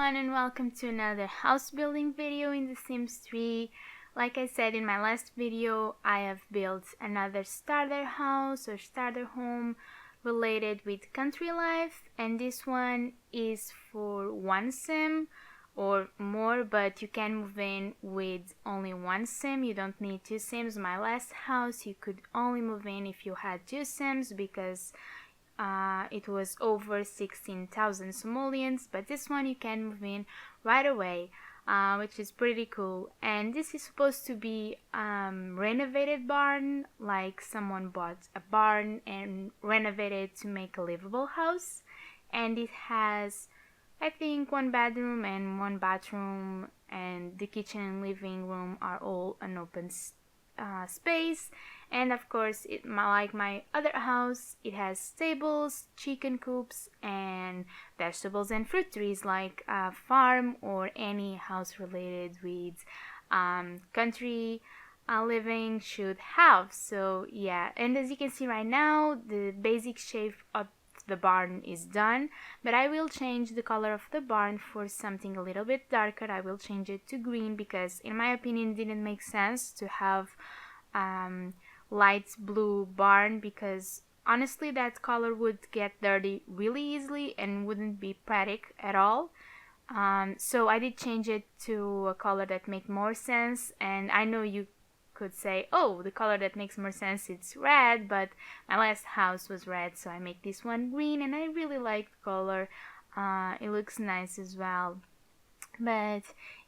everyone, and welcome to another house building video in The Sims 3. Like I said in my last video, I have built another starter house or starter home related with country life, and this one is for one sim or more, but you can move in with only one sim. You don't need two sims. My last house you could only move in if you had two sims because it was over 16,000 simoleons, but this one you can move in right away, which is pretty cool. And this is supposed to be renovated barn, like someone bought a barn and renovated to make a livable house. And it has, I think, one bedroom and one bathroom, and the kitchen and living room are all an open space. And of course, like my other house, it has stables, chicken coops, and vegetables and fruit trees like a farm or any house related with country living should have. So yeah, and as you can see right now, the basic shape of the barn is done, but I will change the color of the barn for something a little bit darker. I will change it to green because in my opinion it didn't make sense to have light blue barn, because honestly that color would get dirty really easily and wouldn't be pretty at all. So I did change it to a color that makes more sense, and I know you could say, oh, the color that makes more sense it's red, but my last house was red, so I make this one green, and I really like the color. It looks nice as well. But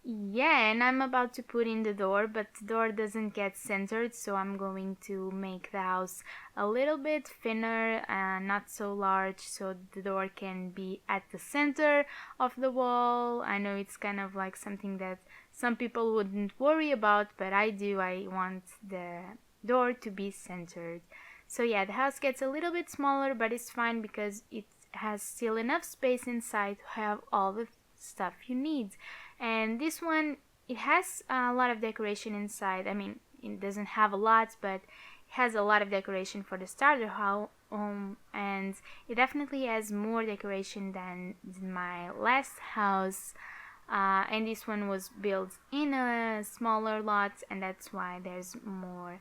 yeah, and I'm about to put in the door, but the door doesn't get centered, so I'm going to make the house a little bit thinner and not so large, so the door can be at the center of the wall. I know it's kind of like something that some people wouldn't worry about, but I do. I want the door to be centered. So yeah, the house gets a little bit smaller, but it's fine because it has still enough space inside to have all the stuff you need. And this one, it has a lot of decoration inside. I mean, it doesn't have a lot, but it has a lot of decoration for the starter home, and it definitely has more decoration than my last house. And this one was built in a smaller lot, and that's why there's more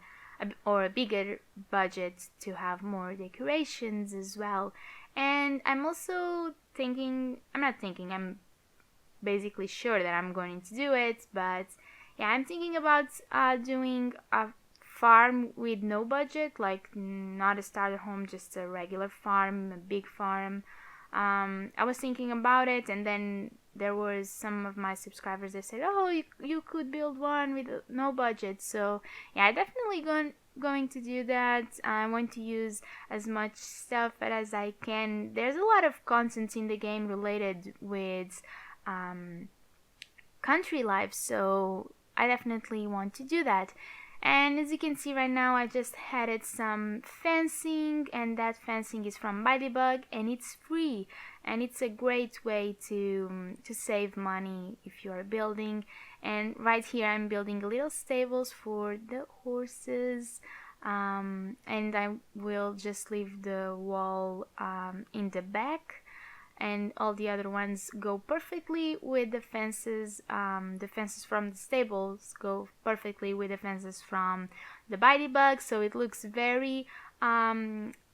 or a bigger budget to have more decorations as well. And I'm also thinking, I'm basically sure that I'm going to do it, but yeah, I'm thinking about doing a farm with no budget, like not a starter home, just a regular farm, a big farm. I was thinking about it, and then there was some of my subscribers that said, oh, you could build one with no budget. So yeah, I definitely going to do that. I want to use as much stuff as I can. There's a lot of content in the game related with country life, so I definitely want to do that. And as you can see right now, I just added some fencing, and that fencing is from Bug, and it's free, and it's a great way to save money if you are building. And right here I'm building little stables for the horses, and I will just leave the wall in the back, and all the other ones go perfectly with the fences. The fences from the stables go perfectly with the fences from the Bug, so it looks very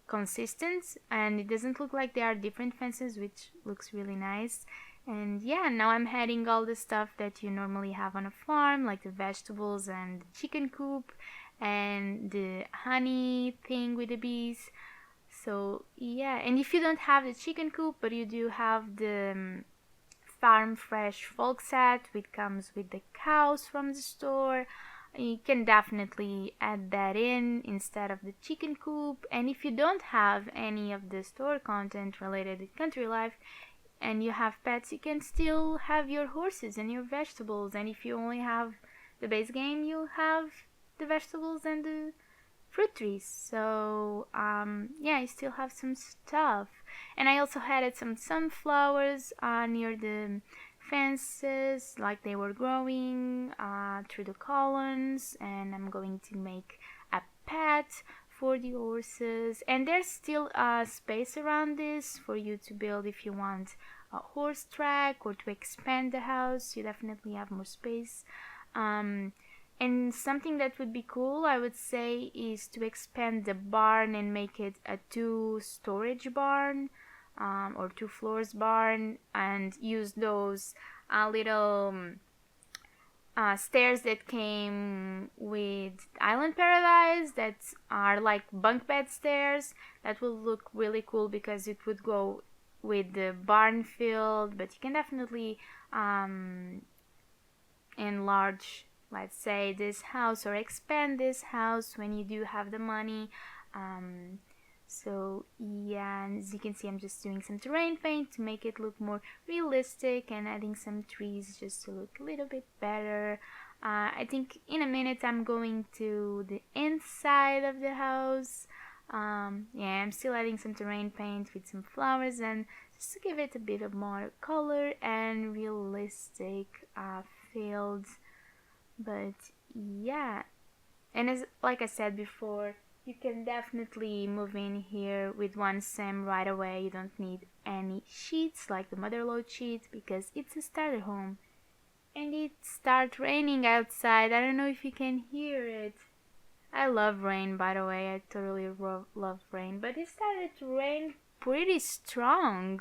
consistent, and it doesn't look like they are different fences, which looks really nice. And yeah, now I'm adding all the stuff that you normally have on a farm, like the vegetables and the chicken coop and the honey thing with the bees. So yeah, and if you don't have the chicken coop, but you do have the farm fresh folk set, which comes with the cows from the store, you can definitely add that in instead of the chicken coop. And if you don't have any of the store content related to country life and you have pets, you can still have your horses and your vegetables. And if you only have the base game, you have the vegetables and the fruit trees. So yeah, I still have some stuff. And I also added some sunflowers near the fences, like they were growing through the columns. And I'm going to make a path for the horses, and there's still space around this for you to build if you want a horse track or to expand the house. You definitely have more space. And something that would be cool, I would say, is to expand the barn and make it a 2 storage barn, or 2 floors barn, and use those little stairs that came with Island Paradise that are like bunk bed stairs. That will look really cool because it would go with the barn field, but you can definitely enlarge, let's say, this house or expand this house when you do have the money. So yeah, and as you can see, I'm just doing some terrain paint to make it look more realistic and adding some trees just to look a little bit better. I think in a minute I'm going to the inside of the house. Yeah, I'm still adding some terrain paint with some flowers and just to give it a bit of more color and realistic fields. But yeah, and as like I said before, you can definitely move in here with one sim right away. You don't need any sheets like the motherload sheet because it's a starter home. And it started raining outside. I don't know if you can hear it. I love rain, by the way. I totally love rain. But it started to rain pretty strong.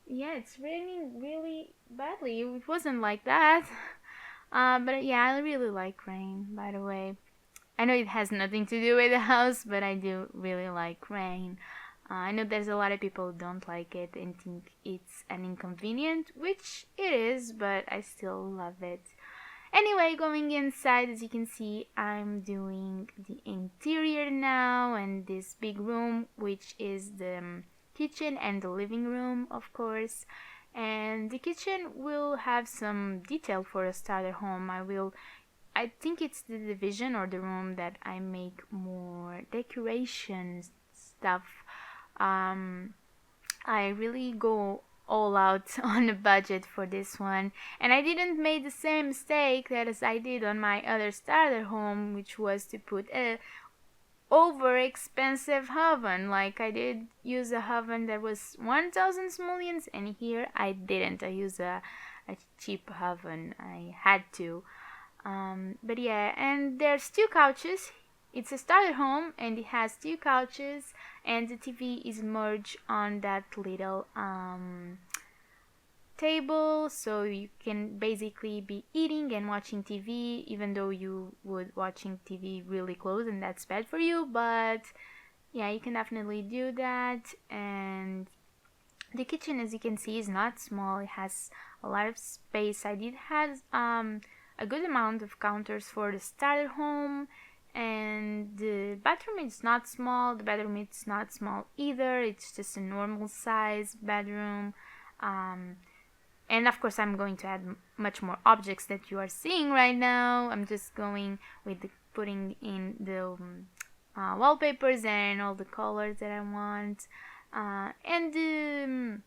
Yeah, it's raining really badly. It wasn't like that. But yeah, I really like rain, by the way. I know it has nothing to do with the house, but I do really like rain. I know there's a lot of people who don't like it and think it's an inconvenient, which it is, but I still love it. Anyway, going inside, as you can see, I'm doing the interior now, and this big room, which is the kitchen and the living room, of course. And the kitchen will have some detail for a starter home. I think it's the division or the room that I make more decoration stuff. I really go all out on a budget for this one, and I didn't make the same mistake that as I did on my other starter home, which was to put a over expensive oven. Like I did use a oven that was 1000 simoleons, and here I didn't. I used a cheap oven. I had to. But yeah, and there's 2 couches. It's a starter home and it has 2 couches, and the TV is merged on that little table, so you can basically be eating and watching TV, even though you would watching TV really close and that's bad for you. But yeah, you can definitely do that. And the kitchen, as you can see, is not small. It has a lot of space. I did have a good amount of counters for the starter home, and the bathroom is not small. The bedroom is not small either. It's just a normal size bedroom. And of course I'm going to add much more objects that you are seeing right now. I'm just going with putting in the wallpapers and all the colors that I want. And the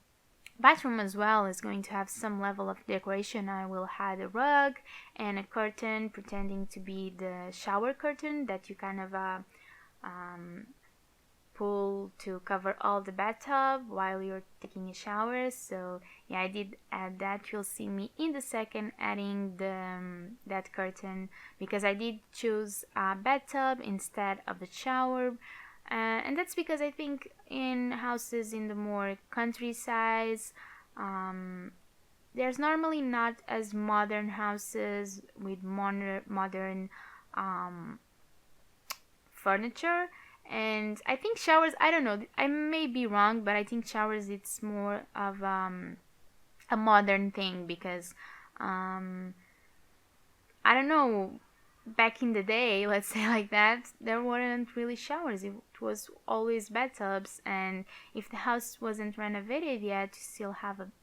bathroom as well is going to have some level of decoration. I will add a rug and a curtain pretending to be the shower curtain that you kind of pull to cover all the bathtub while you're taking a shower. So yeah, I did add that. You'll see me in the second adding that curtain because I did choose a bathtub instead of the shower. And that's because I think in houses in the more countryside, there's normally not as modern houses with modern furniture. And I think showers, I don't know, I may be wrong, but I think showers it's more of a modern thing because I don't know, back in the day, let's say like that, there weren't really showers. It was always bathtubs, and if the house wasn't renovated yet,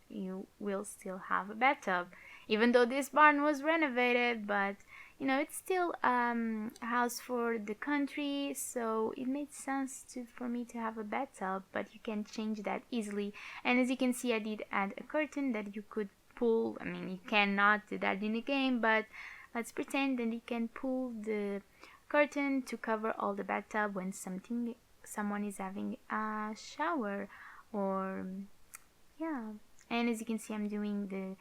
you will still have a bathtub, even though this barn was renovated. But you know, it's still a house for the country, so it made sense for me to have a bathtub. But you can change that easily, and as you can see, I did add a curtain that you could pull. I mean, you cannot do that in the game, but let's pretend that you can pull the curtain to cover all the bathtub when someone is having a shower, or yeah. And as you can see, I'm doing the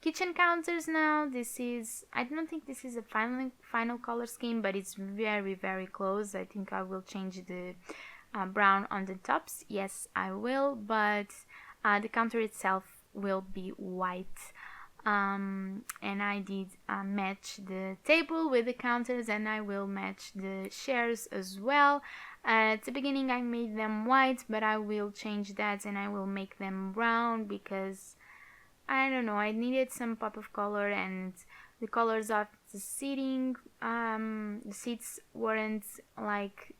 kitchen counters now. This is, I don't think this is a final color scheme, but it's very, very close. I think I will change the brown on the tops. Yes, I will, but the counter itself will be white. And I did match the table with the counters, and I will match the chairs as well. At the beginning I made them white, but I will change that and I will make them brown because I don't know, I needed some pop of color, and the colors of the seating, the seats weren't like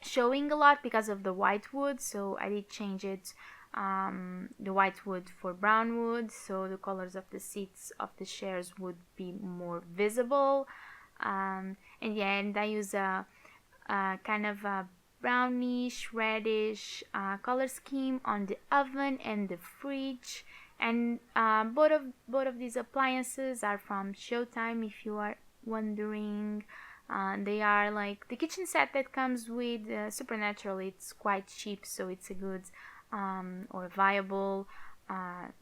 showing a lot because of the white wood, so I did change it, the white wood for brown wood, so the colors of the seats of the chairs would be more visible. And yeah, and I use a kind of a brownish reddish color scheme on the oven and the fridge, and both of these appliances are from Showtime, if you are wondering. They are like the kitchen set that comes with Supernatural. It's quite cheap, so it's a good or viable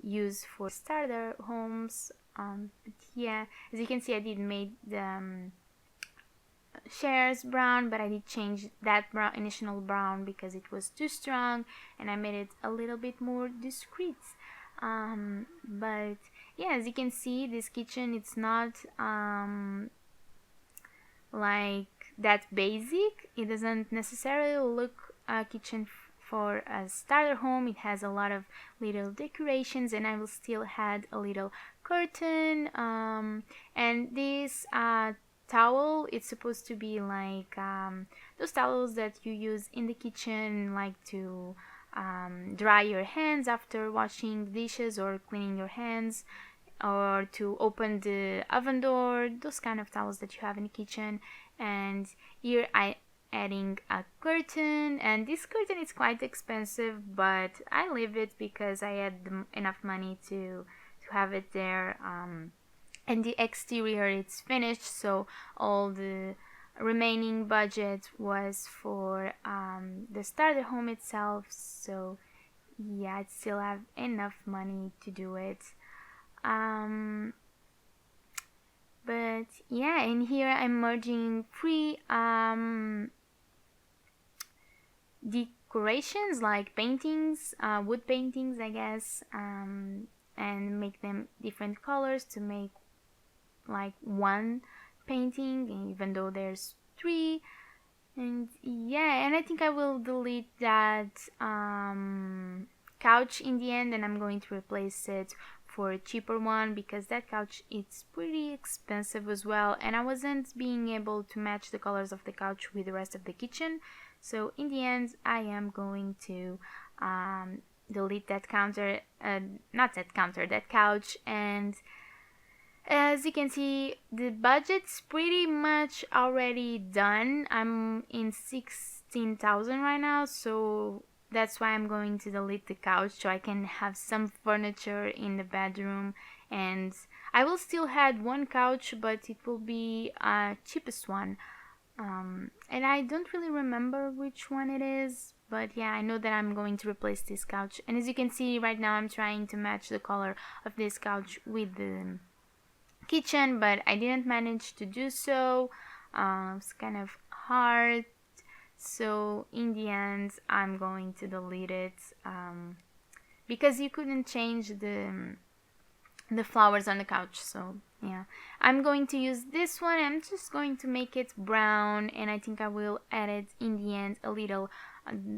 use for starter homes. But yeah, as you can see, I did make the chairs brown, but I did change that initial brown because it was too strong, and I made it a little bit more discreet. But yeah, as you can see, this kitchen, it's not like that basic. It doesn't necessarily look a kitchen for a starter home. It has a lot of little decorations, and I will still add a little curtain, and this towel, it's supposed to be like those towels that you use in the kitchen, like to dry your hands after washing dishes or cleaning your hands, or to open the oven door, those kind of towels that you have in the kitchen. And here I adding a curtain, and this curtain is quite expensive, but I leave it because I had enough money to have it there. And the exterior, it's finished, so all the remaining budget was for the starter home itself. So yeah, I still have enough money to do it. But yeah, and here I'm merging three decorations, like paintings, wood paintings, I guess, and make them different colors to make like one painting, even though there's three. And yeah, and I think I will delete that couch in the end, and I'm going to replace it for a cheaper one, because that couch, it's pretty expensive as well, and I wasn't being able to match the colors of the couch with the rest of the kitchen. So in the end, I am going to delete that that couch. And as you can see, the budget's pretty much already done. I'm in 16,000 right now, so that's why I'm going to delete the couch, so I can have some furniture in the bedroom. And I will still have one couch, but it will be a cheapest one. And I don't really remember which one it is, but yeah, I know that I'm going to replace this couch. And as you can see right now, I'm trying to match the color of this couch with the kitchen, but I didn't manage to do so. It's kind of hard, so in the end I'm going to delete it, because you couldn't change the flowers on the couch. So yeah, I'm going to use this one. I'm just going to make it brown, and I think I will add it in the end, a little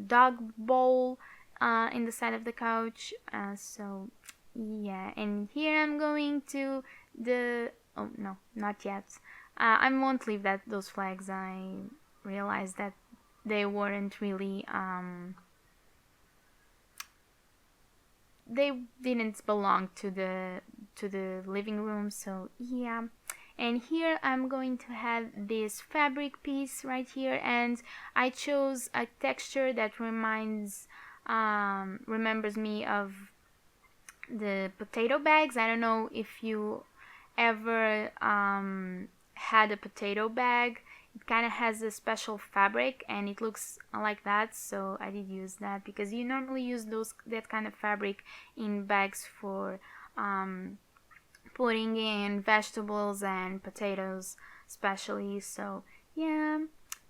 dog bowl in the side of the couch. So yeah, and here I'm going to oh no, not yet. I won't leave those flags. I realized that they weren't really they didn't belong to the living room. So yeah, and here I'm going to have this fabric piece right here, and I chose a texture that remembers me of the potato bags. I don't know if you ever had a potato bag. it kind of has a special fabric and it looks like that, so I did use that because you normally use that kind of fabric in bags for putting in vegetables and potatoes especially. So yeah,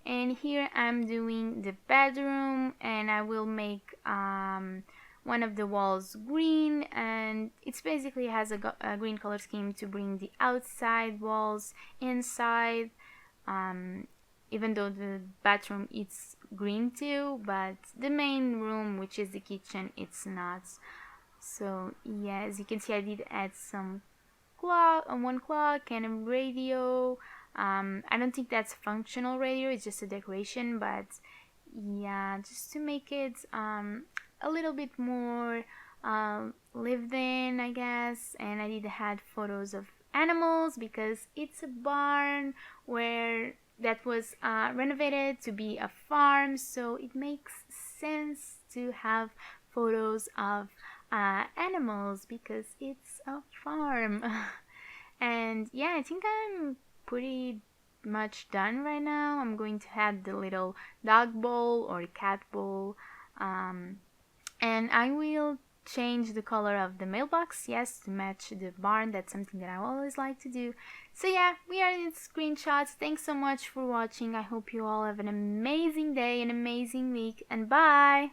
and here I'm doing the bedroom, and I will make one of the walls green, and it's basically has a green color scheme to bring the outside walls inside, even though the bathroom is green too, but the main room, which is the kitchen, it's not. So yeah, as you can see, I did add some one clock and a radio. I don't think that's functional radio, it's just a decoration, but yeah, just to make it a little bit more lived in, I guess. And I did add photos of animals because it's a barn where that was renovated to be a farm, so it makes sense to have photos of animals because it's a farm. And yeah, I think I'm pretty much done right now. I'm going to add the little dog bowl or cat bowl, and I will change the color of the mailbox, yes, to match the barn. That's something that I always like to do. So yeah, we are in screenshots. Thanks so much for watching. I hope you all have an amazing day, an amazing week, and bye!